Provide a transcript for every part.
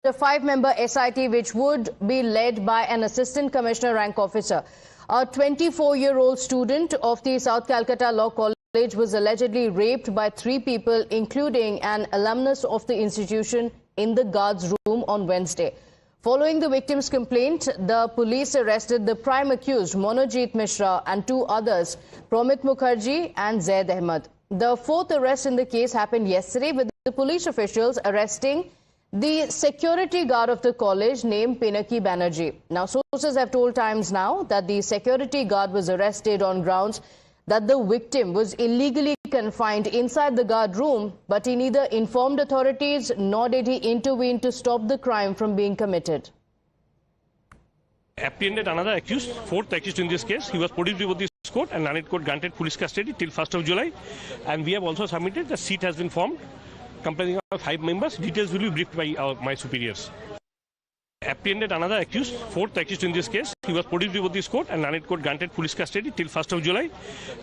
a 5-member SIT which would be led by an assistant commissioner rank officer. A 24-year-old student of the South Kolkata Law College was allegedly raped by 3 people, including an alumnus of the institution, in the guards' room on Wednesday. Following the victim's complaint, the police arrested the prime accused, Monojit Mishra, and 2 others, Promit Mukherjee and Zaid Ahmed. The 4th arrest in the case happened yesterday, with the police officials arresting the security guard of the college named Pinaki Banerjee. Now, sources have told Times Now that the security guard was arrested on grounds that the victim was illegally confined inside the guard room, but he neither informed authorities nor did he intervene to stop the crime from being committed. Apprehended another accused, 4th accused in this case. He was produced before this court and Nanit court granted police custody till 1st of July. And we have also submitted the seat has been formed, comprising of 5 members. Details will be briefed by my superiors. Apprehended another accused, 4th accused in this case. He was produced before this court and Nanit court granted police custody till 1st of July.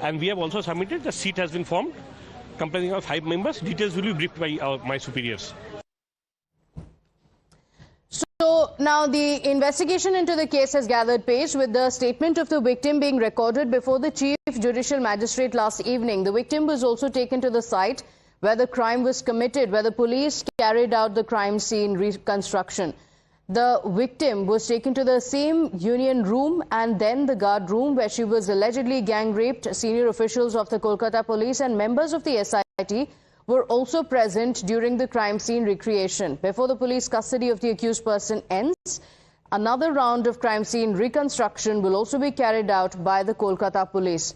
And we have also submitted the seat has been formed, comprising of 5 members. Details will be briefed by my superiors. So now the investigation into the case has gathered pace, with the statement of the victim being recorded before the Chief Judicial Magistrate last evening. The victim was also taken to the site where the crime was committed, where the police carried out the crime scene reconstruction. The victim was taken to the same union room and then the guard room where she was allegedly gang raped. Senior officials of the Kolkata police and members of the SIT were also present during the crime scene recreation. Before the police custody of the accused person ends, another round of crime scene reconstruction will also be carried out by the Kolkata police.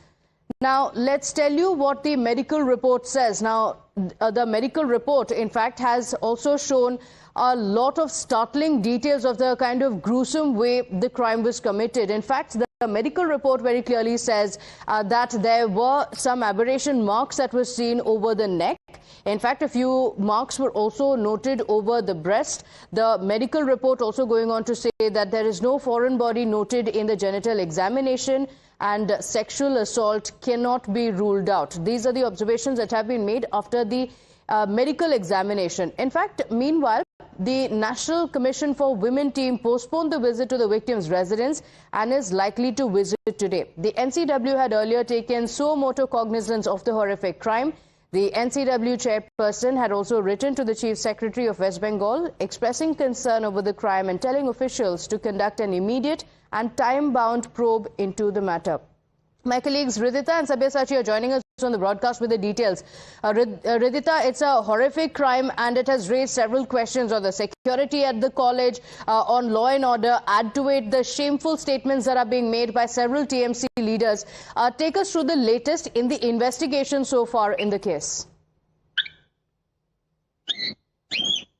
Now, let's tell you what the medical report says. Now, the medical report, in fact, has also shown a lot of startling details of the kind of gruesome way the crime was committed. In fact, the medical report very clearly says that there were some aberration marks that were seen over the neck. In fact, a few marks were also noted over the breast. The medical report also going on to say that there is no foreign body noted in the genital examination and sexual assault cannot be ruled out. These are the observations that have been made after the medical examination. In fact, meanwhile, the National Commission for Women team postponed the visit to the victim's residence and is likely to visit today. The NCW had earlier taken suo motu cognizance of the horrific crime. The NCW chairperson had also written to the Chief Secretary of West Bengal expressing concern over the crime and telling officials to conduct an immediate and time-bound probe into the matter. My colleagues Ridhita and Sabyasachi are joining us on the broadcast with the details. Ridhita, it's a horrific crime and it has raised several questions on the security at the college, on law and order. Add to it the shameful statements that are being made by several TMC leaders. Take us through the latest in the investigation so far in the case.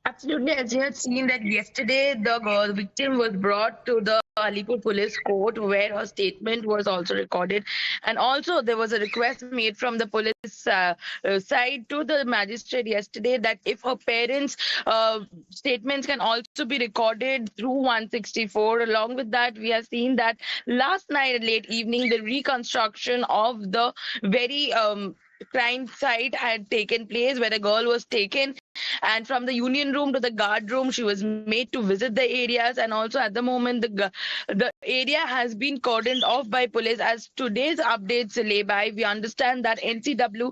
Absolutely, as you had seen that yesterday, the victim was brought to the Alipur Police Court, where her statement was also recorded, and also there was a request made from the police side to the magistrate yesterday that if her parents' statements can also be recorded through 164. Along with that, we have seen that last night late evening, the reconstruction of the very crime site had taken place, where the girl was taken, and from the union room to the guard room she was made to visit the areas. And also at the moment the area has been cordoned off by police. As today's updates lay by, we understand that NCW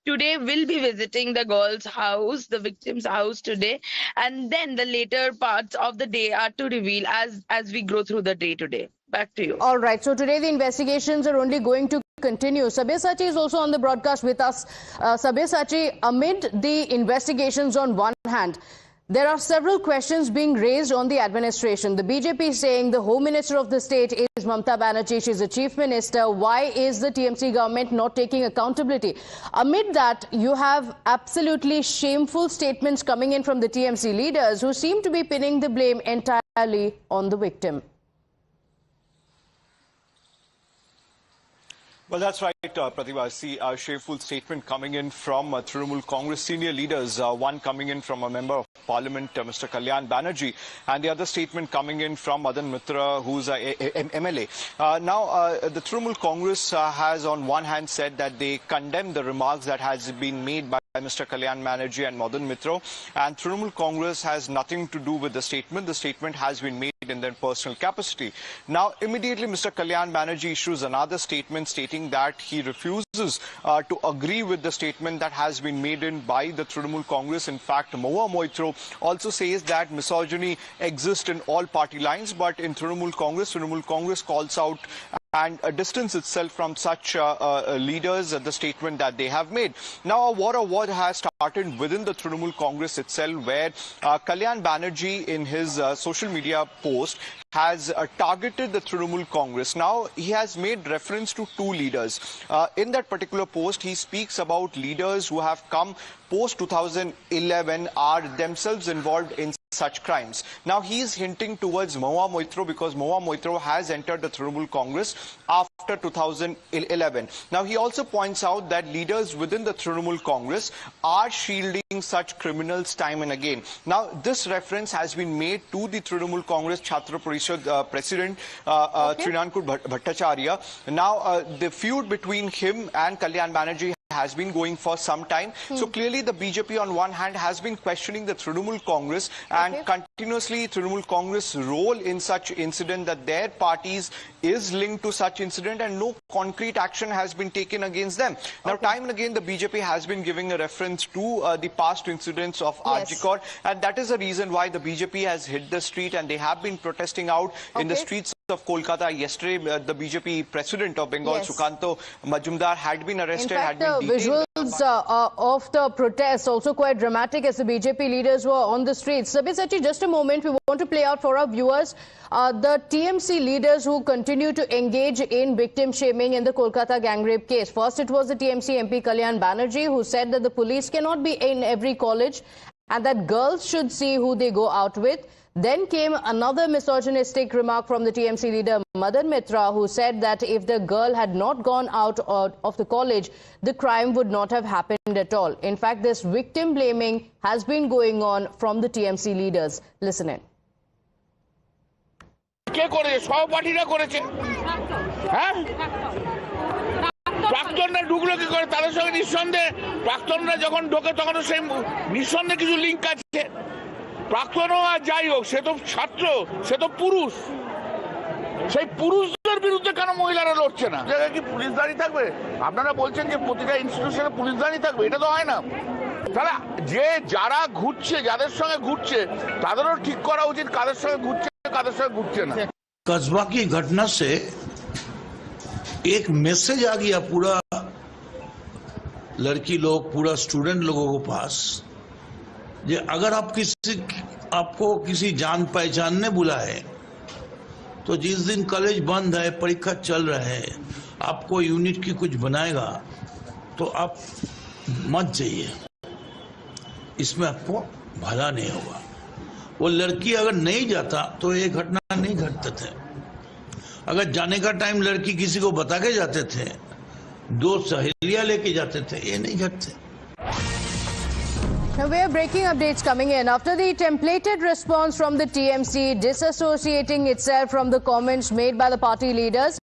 today will be visiting the girl's house, the victim's house today, and then the later parts of the day are to reveal as we go through the day today. Back to you. All right. So today the investigations are only going to continue. Sabyasachi is also on the broadcast with us. Sabyasachi, amid the investigations on one hand, there are several questions being raised on the administration. The BJP is saying the Home Minister of the state is Mamata Banerjee. She's the Chief Minister. Why is the TMC government not taking accountability? Amid that, you have absolutely shameful statements coming in from the TMC leaders who seem to be pinning the blame entirely on the victim. Well, that's right, Pratibha. I see a shameful statement coming in from Trinamool Congress senior leaders, one coming in from a member of Parliament, Mr. Kalyan Banerjee, and the other statement coming in from Madan Mitra, who's a MLA. Now, the Trinamool Congress has on one hand said that they condemn the remarks that has been made by Mr. Kalyan Banerjee and Madan Mitra, and Trinamool Congress has nothing to do with the statement. The statement has been made in their personal capacity. Now, immediately, Mr. Kalyan Banerjee issues another statement stating that he refuses to agree with the statement that has been made by the Trinamool Congress. In fact, Mahua Moitra also says that misogyny exists in all party lines, but in Trinamool Congress calls out and distance itself from such leaders, the statement that they have made. Now, a war has started within the Trinamool Congress itself, where Kalyan Banerjee, in his social media post, has targeted the Trinamool Congress. Now, he has made reference to two leaders. In that particular post, he speaks about leaders who have come post-2011 are themselves involved in such crimes. Now, he is hinting towards Mahua Moitra because Mahua Moitra has entered the Trinamool Congress after 2011. Now, he also points out that leaders within the Trinamool Congress are shielding such criminals time and again. Now, this reference has been made to the Trinamool Congress Chhatra Parishad President Trinankut Bhattacharya. Now, the feud between him and Kalyan Banerjee has been going for some time. So clearly the BJP on one hand has been questioning the Trinamool Congress and continuously Trinamool Congress role in such incident, that their parties is linked to such incident and no concrete action has been taken against them. Now time and again the BJP has been giving a reference to the past incidents of Arjikor, and that is the reason why the BJP has hit the street and they have been protesting out in the streets of Kolkata. Yesterday, the BJP president of Bengal, Sukanto Majumdar, had been arrested. In fact, the visuals of the protests also quite dramatic as the BJP leaders were on the streets. Sabir Sethi, just a moment, we want to play out for our viewers the TMC leaders who continue to engage in victim shaming in the Kolkata gang rape case. First, it was the TMC MP Kalyan Banerjee who said that the police cannot be in every college and that girls should see who they go out with. Then came another misogynistic remark from the TMC leader Madan Mitra, who said that if the girl had not gone out of the college, the crime would not have happened at all. In fact, this victim blaming has been going on from the TMC leaders. Listen in. প্রাক্তনরা ঢুকলো কি করে? তাদের সঙ্গে নিঃসন্দেহে প্রাক্তনরা যখন ঢোকে তখন সেই নিঃসন্দেহে কিছু লিঙ্ক আছে। প্রাক্তনও আর যাই হোক, সে তো ছাত্র, সে তো পুরুষ। সেই পুরুষদের বিরুদ্ধে কেন মহিলারা লড়ছে না? জায়গায় কি পুলিশ দাঁড়িয়ে থাকবে? আপনারা বলছেন যে প্রতিটা ইনস্টিটিউশনে পুলিশ দাঁড়িয়ে থাকবে, এটা তো হয় না। তাহলে যে যারা ঘুরছে, যাদের সঙ্গে ঘুরছে, তাদেরও ঠিক করা উচিত কাদের সঙ্গে ঘুরছে, কাদের সঙ্গে ঘুরছে না। कस्बा की घटना से एक मैसेज आ गया पूरा लड़की लोग, पूरा स्टूडेंट लोगों को पास, ये अगर आपको किसी जान पहचान ने बुलाए तो जिस दिन कॉलेज बंद है, परीक्षा चल रहा है, आपको यूनिट की कुछ बनाएगा तो आप मत जाइए, इसमें आपको भला नहीं होगा। वो लड़की अगर नहीं जाता तो ये घटना नहीं घटते थे। अगर जाने का टाइम लड़की किसी को बता के जाते थे, दो सहेलियां लेके जाते थे, ये नहीं घटते। Now we are breaking updates coming in after the templated response from the TMC disassociating itself from the comments made by the party leaders.